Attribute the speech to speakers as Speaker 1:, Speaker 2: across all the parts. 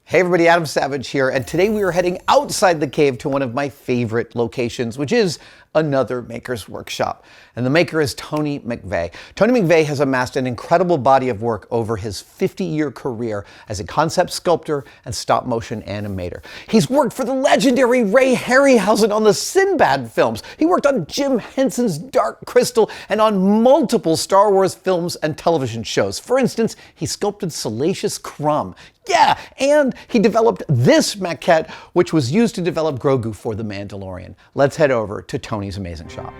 Speaker 1: Hey everybody, Adam Savage here, and today we are heading outside the cave to one of my favorite locations, which is another maker's workshop. And the maker is Tony McVey. Tony McVey has amassed an incredible body of work over his 50-year career as a concept sculptor and stop-motion animator. He's worked for the legendary Ray Harryhausen on the Sinbad films. He worked on Jim Henson's Dark Crystal and on multiple Star Wars films and television shows. For instance, he sculpted Salacious Crumb. Yeah, and he developed this maquette, which was used to develop Grogu for The Mandalorian. Let's head over to Tony's amazing shop.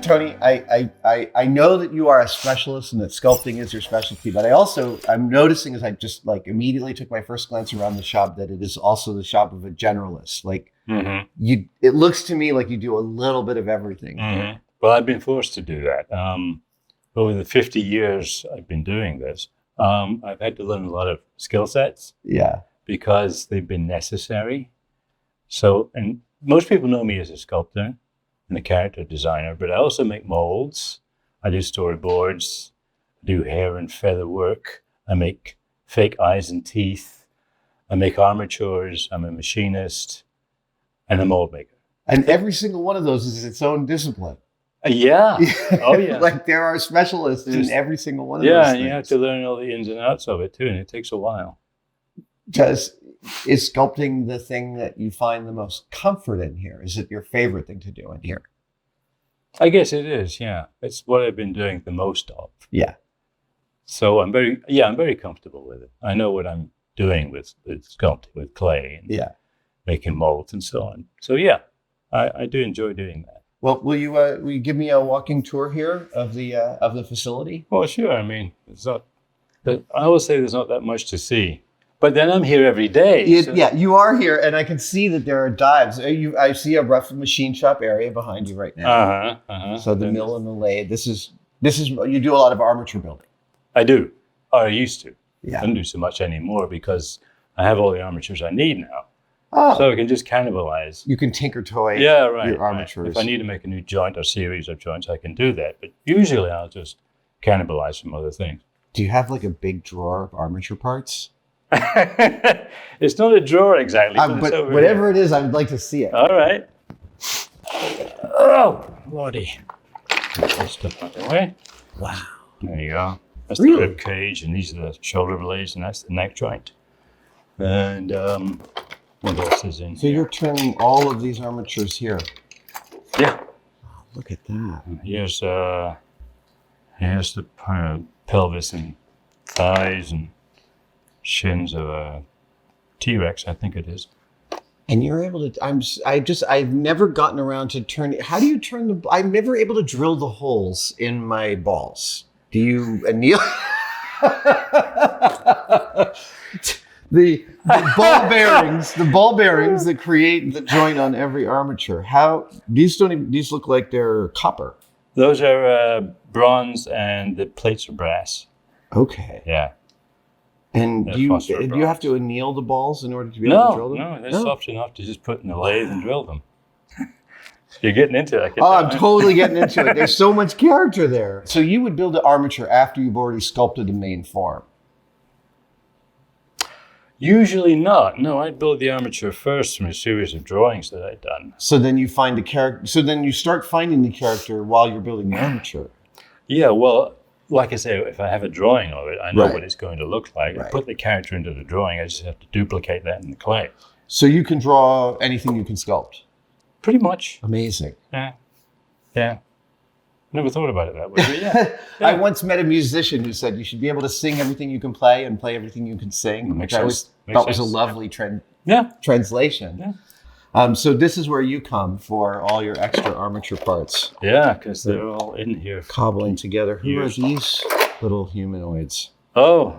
Speaker 1: Tony, I know that you are a specialist and that sculpting is your specialty, but I'm noticing as I just immediately took my first glance around the shop that it is also the shop of a generalist. It looks to me like you do a little bit of everything.
Speaker 2: Mm-hmm. Well, I've been forced to do that. Over the 50 years I've been doing this, I've had to learn a lot of skill sets.
Speaker 1: Yeah. Because
Speaker 2: they've been necessary. So, and most people know me as a sculptor and a character designer, but I also make molds. I do storyboards, do hair and feather work. I make fake eyes and teeth. I make armatures. I'm a machinist and a mold maker.
Speaker 1: And every single one of those is its own discipline.
Speaker 2: Yeah. Oh, yeah.
Speaker 1: There are specialists in every single one of those things.
Speaker 2: Yeah, you have to learn all the ins and outs of it too, and it takes a while.
Speaker 1: Is sculpting the thing that you find the most comfort in here? Is it your favorite thing to do in here?
Speaker 2: I guess it is, yeah. It's what I've been doing the most of.
Speaker 1: Yeah.
Speaker 2: So I'm very comfortable with it. I know what I'm doing with sculpting, with clay and making molds and so on. So yeah, I do enjoy doing that. Well,
Speaker 1: will you give me a walking tour here of the facility?
Speaker 2: Well, sure. I mean, I always say there's not that much to see. But then I'm here every day.
Speaker 1: Yeah, you are here, and I can see that there are dives. I see a rough machine shop area behind you right now. So the mill and the lathe. This is you do a lot of armature building.
Speaker 2: I do. Or I used to.
Speaker 1: Yeah.
Speaker 2: I don't do so much anymore because I have all the armatures I need now.
Speaker 1: Oh.
Speaker 2: So I can just cannibalize.
Speaker 1: You can tinker toy
Speaker 2: your
Speaker 1: armatures.
Speaker 2: Right. If I need to make a new joint or series of joints, I can do that. But usually I'll just cannibalize from other things.
Speaker 1: Do you have a big drawer of armature parts?
Speaker 2: It's not a drawer exactly.
Speaker 1: But whatever it is, I would like to see it.
Speaker 2: All right. Oh, lordy. Put stuff out the way.
Speaker 1: Wow.
Speaker 2: There you go. That's the rib cage, and these are the shoulder blades, and that's the neck joint. And what else is in
Speaker 1: here? So you're turning all of these armatures here.
Speaker 2: Yeah.
Speaker 1: Oh, look at that.
Speaker 2: Here's the pelvis and thighs and shins of a T-Rex, I think it is.
Speaker 1: And you're able to, I've never gotten around to turn, how do you turn I'm never able to drill the holes in my balls. Do you anneal? the ball bearings that create the joint on every armature. These look like they're copper.
Speaker 2: Those are bronze and the plates are brass.
Speaker 1: Okay.
Speaker 2: Yeah.
Speaker 1: And do you have to anneal the balls in order to be able to drill them?
Speaker 2: No, they're soft enough to just put in the lathe and drill them. You're getting into it.
Speaker 1: I'm totally getting into it. There's so much character there. So you would build an armature after you've already sculpted the main form?
Speaker 2: Usually not. No, I'd build the armature first from a series of drawings that I'd done.
Speaker 1: So then you find a character. So then you start finding the character while you're building the armature.
Speaker 2: Yeah, well, like I say, if I have a drawing of it, I know what it's going to look like. I put the character into the drawing. I just have to duplicate that in the clay.
Speaker 1: So you can draw anything you can sculpt?
Speaker 2: Pretty much.
Speaker 1: Amazing.
Speaker 2: Yeah. Never thought about it that way, but yeah.
Speaker 1: I once met a musician who said you should be able to sing everything you can play and play everything you can sing, which I always thought was a lovely translation.
Speaker 2: Yeah.
Speaker 1: So this is where you come for all your extra armature parts.
Speaker 2: Yeah, because they're all in here.
Speaker 1: Cobbling together. Who are these little humanoids?
Speaker 2: Oh,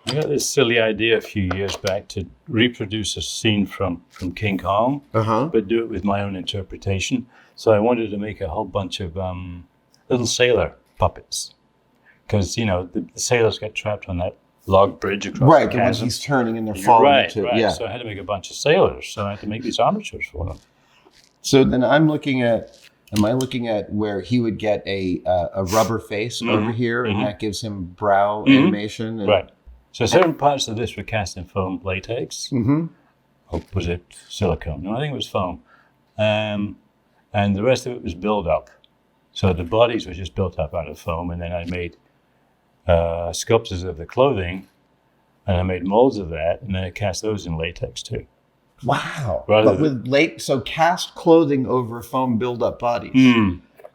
Speaker 2: I got this silly idea a few years back to reproduce a scene from King Kong, but do it with my own interpretation. So I wanted to make a whole bunch of little sailor puppets. Because, the sailors get trapped on that log bridge across
Speaker 1: Right,
Speaker 2: the
Speaker 1: the one
Speaker 2: chasm.
Speaker 1: he's turning and they're falling
Speaker 2: Right.
Speaker 1: yeah.
Speaker 2: So I had to make a bunch of sailors. So I had to make these armatures for them.
Speaker 1: So then am I looking at where he would get a rubber face over here, and that gives him brow animation? And,
Speaker 2: Right. So certain parts of this were cast in foam latex. Or was it silicone? No, I think it was foam. And the rest of it was build up. So the bodies were just built up out of foam, and then I made sculptures of the clothing, and I made molds of that, and then I cast those in latex too.
Speaker 1: Wow.
Speaker 2: Rather
Speaker 1: But with so cast clothing over foam buildup bodies.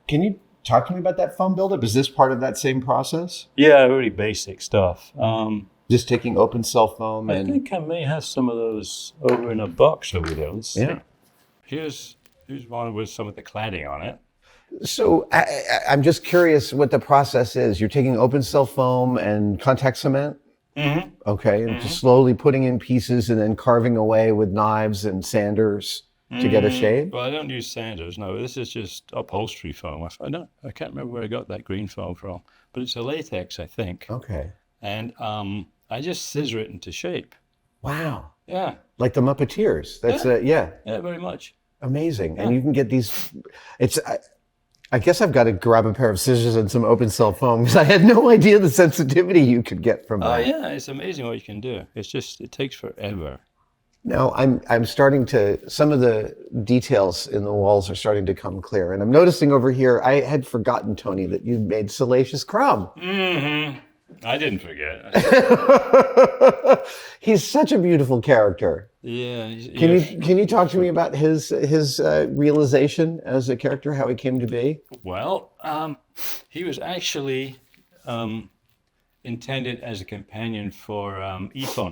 Speaker 1: Can you talk to me about that foam buildup? Is this part of that same process?
Speaker 2: Yeah, really basic stuff.
Speaker 1: Just taking open cell foam
Speaker 2: I
Speaker 1: and
Speaker 2: think I may have some of those over in a box over there. Let's see. Here's one with some of the cladding on it.
Speaker 1: so I'm just curious what the process is. You're taking open cell foam and contact cement? Okay, and just slowly putting in pieces and then carving away with knives and sanders to get a shape?
Speaker 2: Well, I don't use sanders. No, this is just upholstery foam. I can't remember where I got that green foam from, but it's a latex, I think.
Speaker 1: Okay.
Speaker 2: And I just scissor it into shape.
Speaker 1: Wow.
Speaker 2: Yeah.
Speaker 1: Like the Muppeteers. That's
Speaker 2: Yeah, very much.
Speaker 1: amazing. And you can get these, I guess I've got to grab a pair of scissors and some open cell foam because I had no idea the sensitivity you could get from that.
Speaker 2: Yeah, it's amazing what you can do. It takes forever.
Speaker 1: Now I'm starting to, some of the details in the walls are starting to come clear. And I'm noticing over here, I had forgotten, Tony, that you made Salacious Crumb.
Speaker 2: I didn't forget.
Speaker 1: He's such a beautiful character.
Speaker 2: Yeah.
Speaker 1: Can you talk to me about his realization as a character, how he came to be?
Speaker 2: Well, he was actually intended as a companion for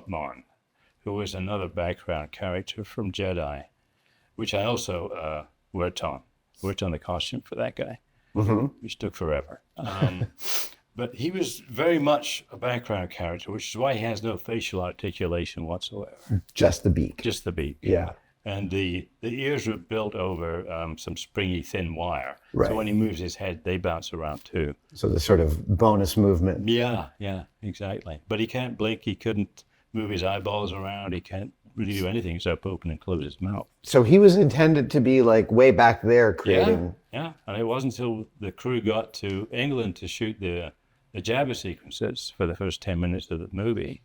Speaker 2: Mon, who was another background character from Jedi, which I also worked on the costume for that guy, which took forever. But he was very much a background character, which is why he has no facial articulation whatsoever.
Speaker 1: Just the beak.
Speaker 2: Just the beak.
Speaker 1: Yeah.
Speaker 2: And the ears were built over some springy thin wire.
Speaker 1: Right.
Speaker 2: So when he moves his head, they bounce around too.
Speaker 1: So the sort of bonus movement.
Speaker 2: Yeah, exactly. But he can't blink. He couldn't move his eyeballs around. He can't really do anything except open and close his mouth.
Speaker 1: So he was intended to be like way back there creating.
Speaker 2: Yeah. And it wasn't until the crew got to England to shoot the Jabba sequences for the first 10 minutes of the movie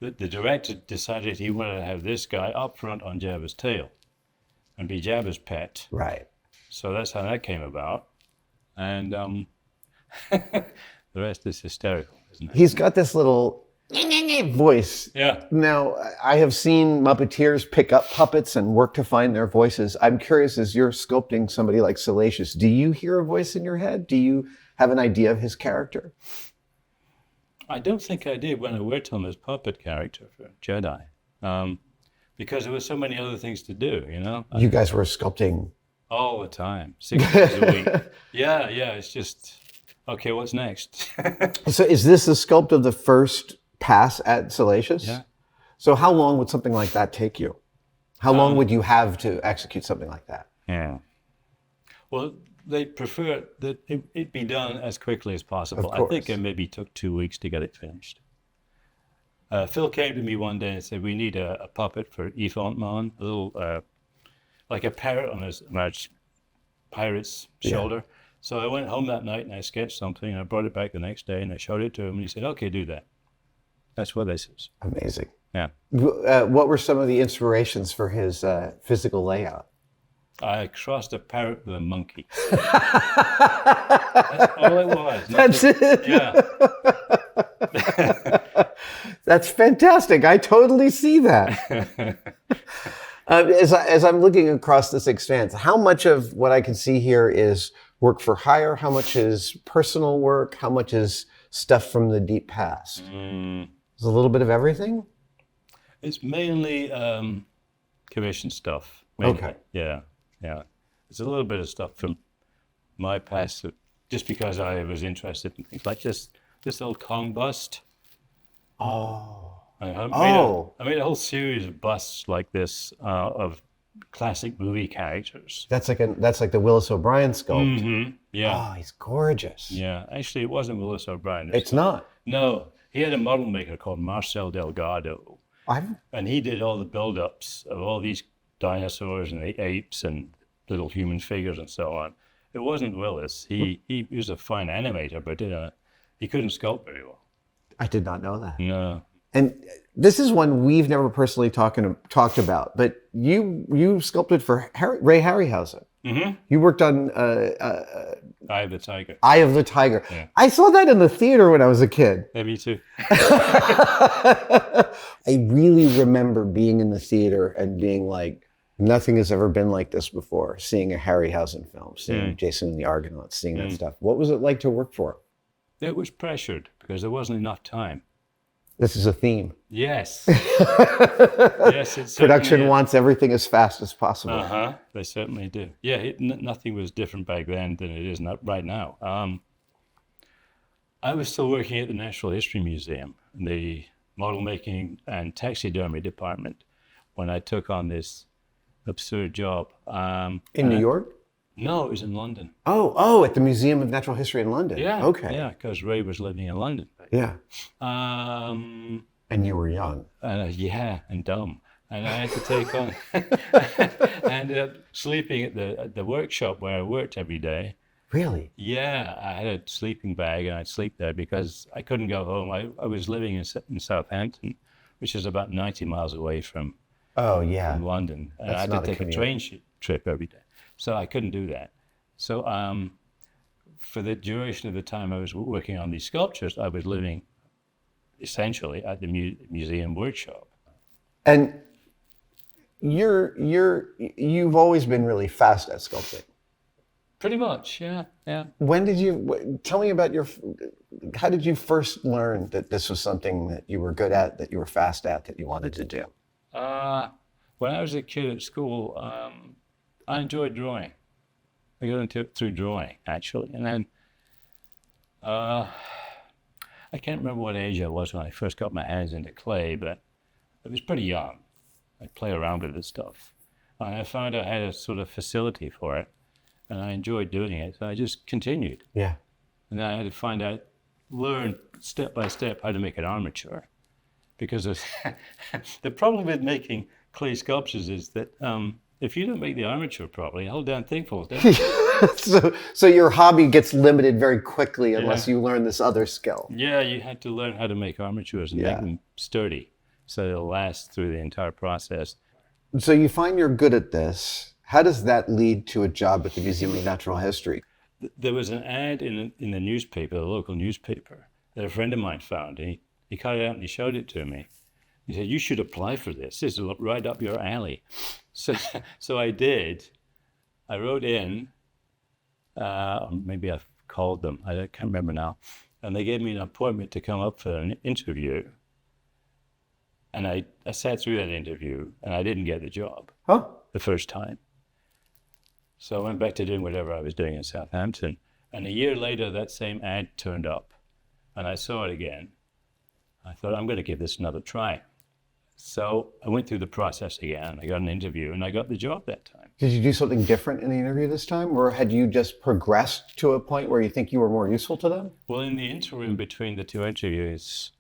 Speaker 2: that the director decided he wanted to have this guy up front on Jabba's tail and be Jabba's pet.
Speaker 1: Right.
Speaker 2: So that's how that came about. And the rest is hysterical, isn't it?
Speaker 1: He's got this little voice.
Speaker 2: Yeah.
Speaker 1: Now, I have seen Muppeteers pick up puppets and work to find their voices. I'm curious, as you're sculpting somebody like Salacious, do you hear a voice in your head? Do you have an idea of his character?
Speaker 2: I don't think I did when I worked on this puppet character for Jedi, because there were so many other things to do, you know?
Speaker 1: You guys were sculpting
Speaker 2: all the time, 6 days a week. Yeah, it's just, okay, what's next?
Speaker 1: So is this a sculpt of the first pass at Salacious?
Speaker 2: Yeah.
Speaker 1: So how long would something like that take you? How long would you have to execute something like that?
Speaker 2: Yeah. Well, they prefer that it be done as quickly as possible.
Speaker 1: Of course.
Speaker 2: I think it maybe took 2 weeks to get it finished. Phil came to me one day and said, we need a puppet for Mon, a little, like a parrot on his pirate's shoulder. So I went home that night and I sketched something and I brought it back the next day and I showed it to him and he said, okay, do that. That's what this is.
Speaker 1: Amazing.
Speaker 2: Yeah.
Speaker 1: What were some of the inspirations for his physical layout?
Speaker 2: I crossed a parrot with a monkey. That's all it was.
Speaker 1: That's it.
Speaker 2: Yeah.
Speaker 1: That's fantastic. I totally see that. As I'm looking across this expanse, how much of what I can see here is work for hire? How much is personal work? How much is stuff from the deep past? Is a little bit of everything?
Speaker 2: It's mainly commission stuff. Mainly.
Speaker 1: Okay.
Speaker 2: Yeah. It's a little bit of stuff from my past, just because I was interested in things like this old Kong bust.
Speaker 1: Oh.
Speaker 2: I made a whole series of busts like this of classic movie characters.
Speaker 1: That's like the Willis O'Brien sculpt.
Speaker 2: Yeah.
Speaker 1: Oh, he's gorgeous.
Speaker 2: Yeah. Actually, it wasn't Willis O'Brien.
Speaker 1: It's not.
Speaker 2: No. He had a model maker called Marcel Delgado, and he did all the build-ups of all these dinosaurs and the apes and little human figures and so on. It wasn't Willis. He was a fine animator, but he couldn't sculpt very well.
Speaker 1: I did not know that.
Speaker 2: No.
Speaker 1: And this is one we've never personally talked about, but you sculpted for Ray Harryhausen.
Speaker 2: Mm-hmm.
Speaker 1: You worked on
Speaker 2: Eye of the Tiger.
Speaker 1: Eye of the Tiger.
Speaker 2: Yeah.
Speaker 1: I saw that in the theater when I was a kid.
Speaker 2: Yeah, me too.
Speaker 1: I really remember being in the theater and being like, nothing has ever been like this before. Seeing a Harryhausen film, seeing Jason and the Argonauts, seeing that stuff. What was it like to work for him?
Speaker 2: It was pressured because there wasn't enough time.
Speaker 1: This is a theme.
Speaker 2: Yes. Yes, it's
Speaker 1: Production wants everything as fast as possible.
Speaker 2: Uh-huh. They certainly do. Yeah, nothing was different back then than it is right now. I was still working at the Natural History Museum, in the model making and taxidermy department, when I took on this absurd job.
Speaker 1: In New York?
Speaker 2: No, it was in London.
Speaker 1: Oh, at the Museum of Natural History in London.
Speaker 2: Yeah.
Speaker 1: Okay.
Speaker 2: Yeah, because Ray was living in London.
Speaker 1: Yeah.
Speaker 2: And
Speaker 1: you were young.
Speaker 2: Yeah, and dumb. And I had to take on, I ended up sleeping at the workshop where I worked every day.
Speaker 1: Really?
Speaker 2: Yeah, I had a sleeping bag and I'd sleep there because I couldn't go home. I was living in Southampton, which is about 90 miles away from London. And I had to take a train trip every day. So I couldn't do that. So for the duration of the time I was working on these sculptures, I was living essentially at the museum workshop.
Speaker 1: And you've always been really fast at sculpting.
Speaker 2: Pretty much, yeah.
Speaker 1: When did you, tell me about how did you first learn that this was something that you were good at, that you were fast at, that you wanted to do?
Speaker 2: When I was a kid at school, I enjoyed drawing. I got into it through drawing, actually. And then I can't remember what age I was when I first got my hands into clay, but I was pretty young. I'd play around with this stuff. And I found I had a sort of facility for it, and I enjoyed doing it. So I just continued.
Speaker 1: Yeah.
Speaker 2: And then I had to learn step by step how to make an armature. Because the problem with making clay sculptures is that if you don't make the armature properly, the whole damn thing falls down.
Speaker 1: so your hobby gets limited very quickly unless you learn this other skill.
Speaker 2: Yeah, you had to learn how to make armatures and make them sturdy so they'll last through the entire process.
Speaker 1: So you find you're good at this. How does that lead to a job at the Museum of Natural History?
Speaker 2: There was an ad in the newspaper, the local newspaper, that a friend of mine found. And he cut it out and he showed it to me. He said, "You should apply for this. This is right up your alley." So I did. I wrote in, maybe I called them, I can't remember now, and they gave me an appointment to come up for an interview. And I sat through that interview, and I didn't get the job the first time. So I went back to doing whatever I was doing in Southampton. And a year later, that same ad turned up, and I saw it again. I thought, I'm going to give this another try. So I went through the process again. I got an interview, and I got the job that time.
Speaker 1: Did you do something different in the interview this time, or had you just progressed to a point where you think you were more useful to them?
Speaker 2: Well, in the interim between the two interviews,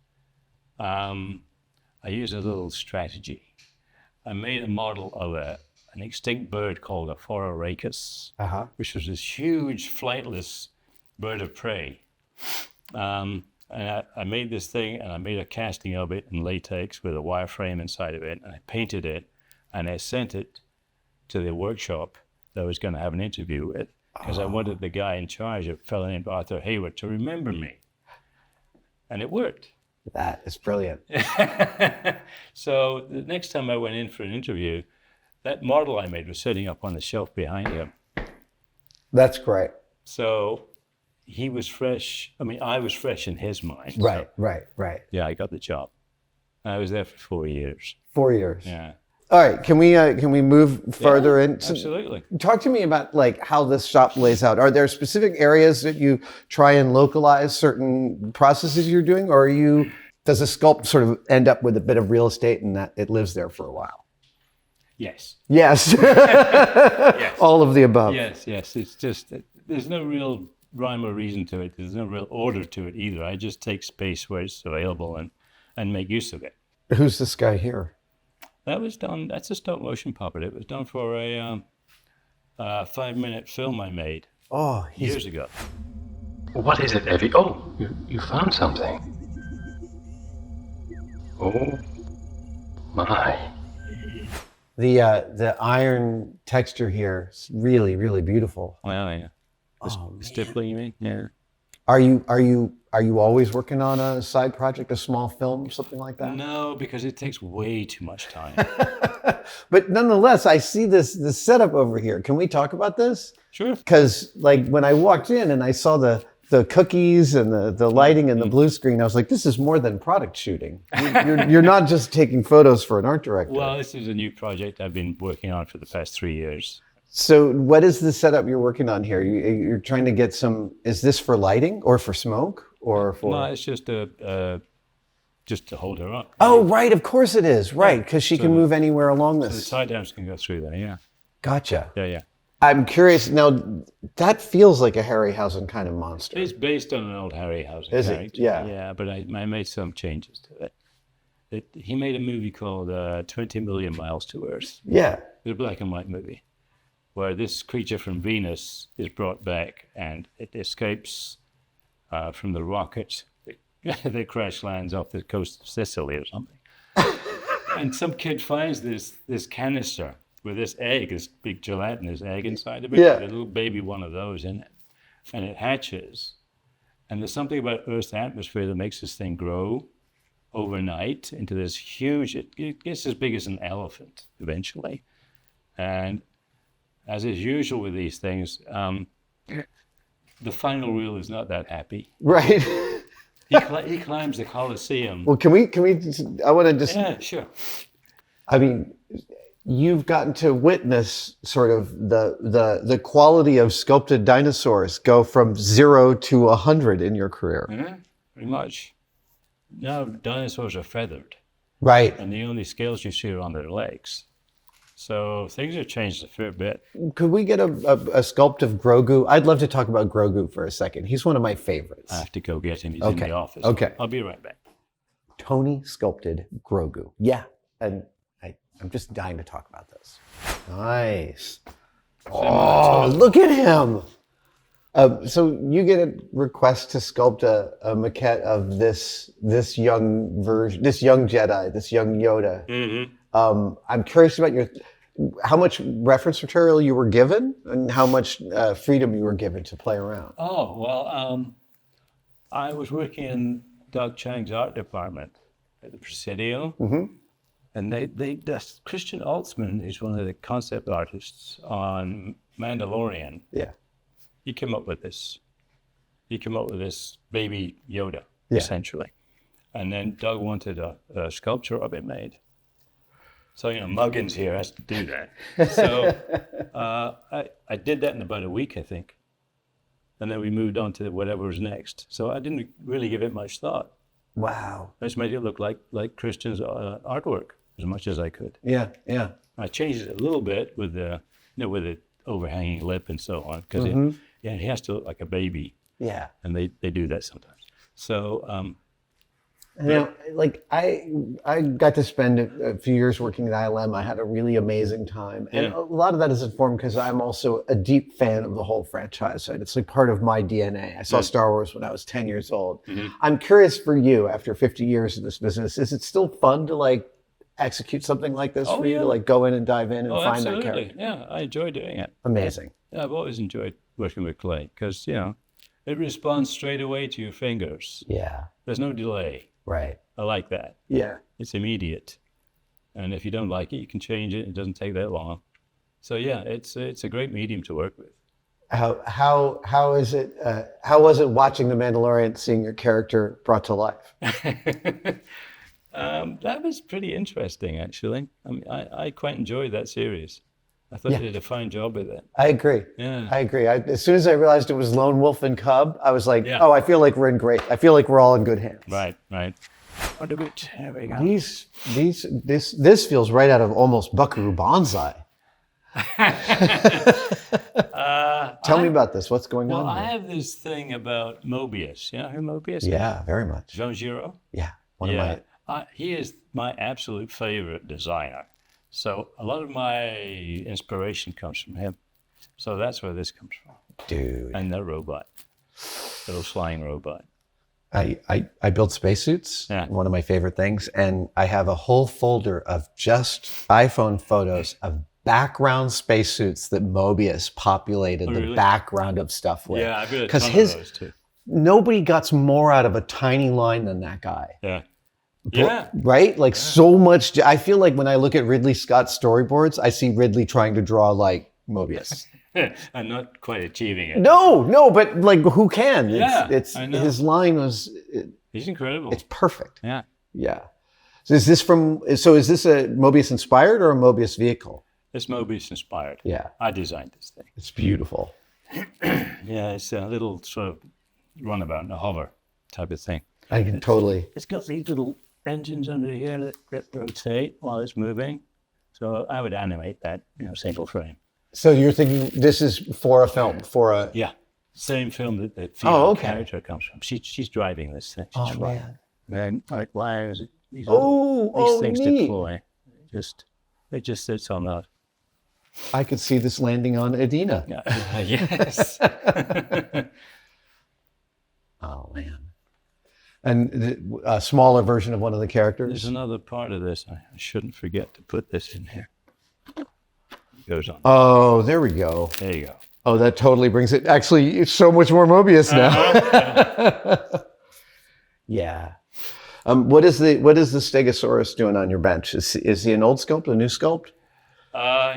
Speaker 2: I used a little strategy. I made a model of an extinct bird called a Phororhacus, which was this huge flightless bird of prey. And I made this thing, and I made a casting of it in latex with a wireframe inside of it, and I painted it, and I sent it to the workshop that I was going to have an interview with, because I wanted the guy in charge, a fellow named Arthur Hayward, to remember me. And it worked.
Speaker 1: That is brilliant.
Speaker 2: So the next time I went in for an interview, that model I made was sitting up on the shelf behind him.
Speaker 1: That's great.
Speaker 2: So he was fresh. I mean, I was fresh in his mind.
Speaker 1: Right,
Speaker 2: so,
Speaker 1: right.
Speaker 2: Yeah, I got the job. I was there for 4 years.
Speaker 1: 4 years.
Speaker 2: Yeah.
Speaker 1: All right, can we move further in?
Speaker 2: Absolutely.
Speaker 1: Talk to me about like how this shop lays out. Are there specific areas that you try and localize certain processes you're doing, or does a sculpt sort of end up with a bit of real estate and that it lives there for a while?
Speaker 2: Yes.
Speaker 1: Yes.
Speaker 2: Yes.
Speaker 1: All of the above.
Speaker 2: Yes. It's just there's no real rhyme or reason to it. There's no real order to it either. I just take space where it's available and make use of it.
Speaker 1: Who's this guy here?
Speaker 2: That was done. That's a stop motion puppet. It was done for a 5-minute film I made years ago.
Speaker 3: What is it, Evie? Oh, you found something. Oh, my.
Speaker 1: The iron texture here is really, really beautiful.
Speaker 2: Well, yeah. Stippling, you mean? Yeah.
Speaker 1: Are you always working on a side project, a small film, something like that?
Speaker 2: No, because it takes way too much time.
Speaker 1: But nonetheless, I see this setup over here. Can we talk about this?
Speaker 2: Sure.
Speaker 1: Because like when I walked in and I saw the cookies and the lighting and the blue screen, I was like, this is more than product shooting. You're not just taking photos for an art director.
Speaker 2: Well, this is a new project I've been working on for the past 3 years.
Speaker 1: So what is the setup you're working on here? You're trying to get some, is this for lighting or for smoke or for?
Speaker 2: No, it's just to hold her up.
Speaker 1: Oh, right. Of course it is. Right. Because she can move anywhere along
Speaker 2: So the
Speaker 1: this.
Speaker 2: side arms can go through there, yeah.
Speaker 1: Gotcha.
Speaker 2: Yeah.
Speaker 1: I'm curious. Now, that feels like a Harryhausen kind of monster.
Speaker 2: It's based on an old Harryhausen
Speaker 1: Is it?
Speaker 2: character.
Speaker 1: Yeah.
Speaker 2: Yeah, but I made some changes to it. He made a movie called 20 Million Miles to Earth.
Speaker 1: Yeah.
Speaker 2: It's a black and white movie where this creature from Venus is brought back and it escapes from the rocket that crash lands off the coast of Sicily or something. And some kid finds this canister with this egg, this big gelatinous egg inside of it,
Speaker 1: Yeah.
Speaker 2: with a little baby one of those in it. And it hatches. And there's something about Earth's atmosphere that makes this thing grow overnight into this huge, it gets as big as an elephant eventually. And as is usual with these things, the final reel is not that happy.
Speaker 1: Right.
Speaker 2: He climbs the Colosseum.
Speaker 1: Well, can we, I want to just,
Speaker 2: Yeah, sure.
Speaker 1: I mean, you've gotten to witness sort of the quality of sculpted dinosaurs go from 0 to 100 in your career.
Speaker 2: Yeah, pretty much. Now dinosaurs are feathered,
Speaker 1: Right.
Speaker 2: and the only scales you see are on their legs. So things have changed a fair bit.
Speaker 1: Could we get a sculpt of Grogu? I'd love to talk about Grogu for a second. He's one of my favorites.
Speaker 2: I have to go get him. He's in the office.
Speaker 1: Okay.
Speaker 2: I'll be right back.
Speaker 1: Tony sculpted Grogu. Yeah. And I'm just dying to talk about this. Nice. Oh, look at him. So you get a request to sculpt a maquette of this young version, this young Jedi, this young Yoda.
Speaker 2: Mm-hmm.
Speaker 1: I'm curious about how much reference material you were given and how much freedom you were given to play around.
Speaker 2: Oh, well, I was working in Doug Chang's art department at the Presidio.
Speaker 1: Mm-hmm.
Speaker 2: And Christian Altsman is one of the concept artists on Mandalorian.
Speaker 1: Yeah.
Speaker 2: He came up with this. He came up with this baby Yoda,
Speaker 1: Yeah.
Speaker 2: essentially. And then Doug wanted a sculpture of it made. So, Muggins here has to do that. So I did that in about a week, I think. And then we moved on to whatever was next. So I didn't really give it much thought.
Speaker 1: Wow.
Speaker 2: I just made it look like Christian's artwork as much as I could.
Speaker 1: Yeah, yeah.
Speaker 2: I changed it a little bit with the overhanging lip and so on, because he has to look like a baby,
Speaker 1: Yeah.
Speaker 2: and they do that sometimes. So
Speaker 1: Now, like I got to spend a few years working at ILM. I had a really amazing time, and
Speaker 2: Yeah.
Speaker 1: a lot of that is informed because I'm also a deep fan of the whole franchise. Right? It's like part of my DNA. I saw Star Wars when I was 10 years old. I'm curious for you, after 50 years in this business, is it still fun to like execute something like this for you
Speaker 2: yeah.
Speaker 1: to like go in and dive in and find that
Speaker 2: absolutely.
Speaker 1: character?
Speaker 2: Yeah, I enjoy doing it.
Speaker 1: Amazing.
Speaker 2: Yeah, I've always enjoyed working with clay because it responds straight away to your fingers.
Speaker 1: Yeah.
Speaker 2: There's no delay.
Speaker 1: Right.
Speaker 2: I like that.
Speaker 1: Yeah.
Speaker 2: It's immediate, and if you don't like it, you can change it. It doesn't take that long. So yeah, it's a great medium to work with.
Speaker 1: How is it? How was it watching The Mandalorian, seeing your character brought to life?
Speaker 2: That was pretty interesting, actually. I mean, I quite enjoyed that series. I thought they did a fine job with it.
Speaker 1: I agree.
Speaker 2: Yeah.
Speaker 1: I agree. As soon as I realized it was Lone Wolf and Cub, I was like,
Speaker 2: Yeah.
Speaker 1: oh, I feel like we're in great. I feel like we're all in good hands.
Speaker 2: Right. What a bit. There we go.
Speaker 1: This feels right out of almost Buckaroo Banzai. Tell me about this. What's going
Speaker 2: Well,
Speaker 1: on
Speaker 2: I
Speaker 1: here?
Speaker 2: have this thing about Mobius. You know who Mobius is?
Speaker 1: Yeah, very much.
Speaker 2: Jean Giraud?
Speaker 1: Yeah, one of my.
Speaker 2: He is my absolute favorite designer. So a lot of my inspiration comes from him. So that's where this comes from.
Speaker 1: Dude.
Speaker 2: And the robot, little flying robot.
Speaker 1: I build spacesuits,
Speaker 2: Yeah.
Speaker 1: one of my favorite things, and I have a whole folder of just iPhone photos of background spacesuits that Mobius populated the
Speaker 2: really?
Speaker 1: background of stuff with.
Speaker 2: Yeah, I've got a
Speaker 1: 'Cause
Speaker 2: ton
Speaker 1: his-
Speaker 2: of those too.
Speaker 1: Nobody gets more out of a tiny line than that guy.
Speaker 2: Yeah. Yeah.
Speaker 1: Right? Like so much. I feel like when I look at Ridley Scott's storyboards, I see Ridley trying to draw like Mobius.
Speaker 2: I'm not quite achieving it.
Speaker 1: No, but like who can? It's
Speaker 2: I know.
Speaker 1: his line was,
Speaker 2: He's incredible.
Speaker 1: it's perfect.
Speaker 2: Yeah.
Speaker 1: Yeah. So is this a Mobius inspired or a Mobius vehicle?
Speaker 2: It's Mobius inspired.
Speaker 1: Yeah.
Speaker 2: I designed this thing.
Speaker 1: It's beautiful.
Speaker 2: Yeah, it's a little sort of runabout and a hover type of thing.
Speaker 1: I can totally.
Speaker 2: It's got these little engines under here that rotate while it's moving. So I would animate that, single frame.
Speaker 1: So you're thinking this is for a film, for a.
Speaker 2: Yeah. Same film that the female
Speaker 1: okay.
Speaker 2: character comes from. She's driving this thing. She's
Speaker 1: Oh,
Speaker 2: flying.
Speaker 1: man.
Speaker 2: And like wires, these things
Speaker 1: neat.
Speaker 2: deploy. It just sits on that.
Speaker 1: I could see this landing on Edina.
Speaker 2: Yeah. Yes.
Speaker 1: Oh, man. And a smaller version of one of the characters?
Speaker 2: There's another part of this. I shouldn't forget to put this in here. It goes on.
Speaker 1: Oh, there we go.
Speaker 2: There you go.
Speaker 1: Oh, that totally brings it. Actually, it's so much more Mobius now. Yeah. What is the Stegosaurus doing on your bench? Is he an old sculpt, a new sculpt?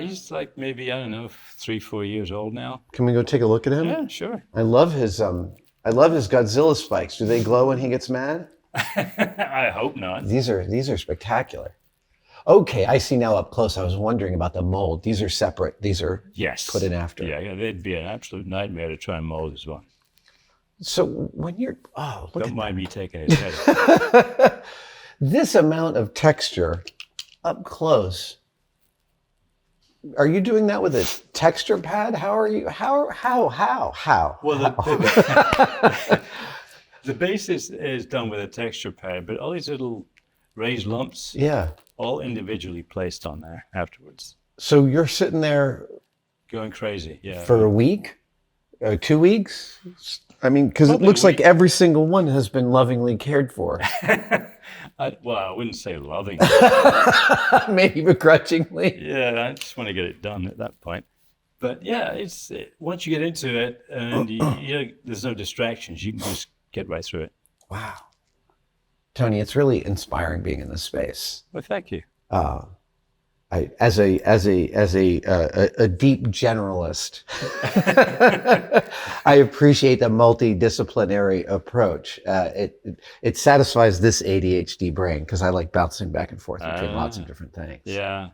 Speaker 2: He's like maybe, 3-4 years old now.
Speaker 1: Can we go take a look at him?
Speaker 2: Yeah, sure.
Speaker 1: I love his Godzilla spikes. Do they glow when he gets mad?
Speaker 2: I hope not.
Speaker 1: These are spectacular. Okay, I see now up close. I was wondering about the mold. These are separate. These are
Speaker 2: Yes.
Speaker 1: put in after.
Speaker 2: Yeah, they'd be an absolute nightmare to try and mold this one.
Speaker 1: So when you're look
Speaker 2: Don't mind me taking his head.
Speaker 1: at this amount of texture up close. Are you doing that with a texture pad? How are you? How?
Speaker 2: Well, the base is done with a texture pad, but all these little raised lumps,
Speaker 1: Yeah.
Speaker 2: all individually placed on there afterwards.
Speaker 1: So you're sitting there
Speaker 2: Going crazy, yeah.
Speaker 1: for a week, 2 weeks. I mean, because it
Speaker 2: Probably
Speaker 1: looks
Speaker 2: a
Speaker 1: like every single one has been lovingly cared for.
Speaker 2: I wouldn't say loving.
Speaker 1: Maybe begrudgingly.
Speaker 2: Yeah, I just want to get it done at that point. But yeah, once you get into it and there's no distractions, you can just get right through it.
Speaker 1: Wow. Tony, it's really inspiring being in this space.
Speaker 2: Well, thank you.
Speaker 1: As a deep generalist, I appreciate the multidisciplinary approach. It satisfies this ADHD brain because I like bouncing back and forth between lots of different things.
Speaker 2: Yeah.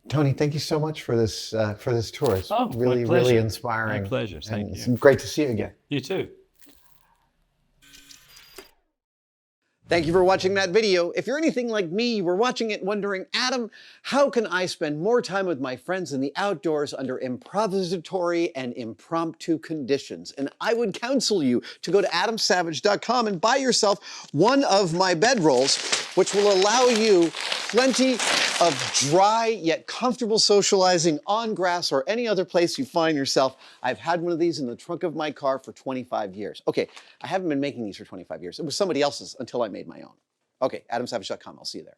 Speaker 1: Tony, thank you so much for this tour. It's
Speaker 2: Oh, my
Speaker 1: really
Speaker 2: pleasure.
Speaker 1: inspiring.
Speaker 2: My pleasure. Thank
Speaker 1: And
Speaker 2: you.
Speaker 1: It's great to see you again.
Speaker 2: You too.
Speaker 1: Thank you for watching that video. If you're anything like me, you were watching it wondering, Adam, how can I spend more time with my friends in the outdoors under improvisatory and impromptu conditions? And I would counsel you to go to adamsavage.com and buy yourself one of my bedrolls, which will allow you plenty of dry yet comfortable socializing on grass or any other place you find yourself. I've had one of these in the trunk of my car for 25 years. Okay, I haven't been making these for 25 years. It was somebody else's until I made my own. Okay, adamsavage.com. I'll see you there.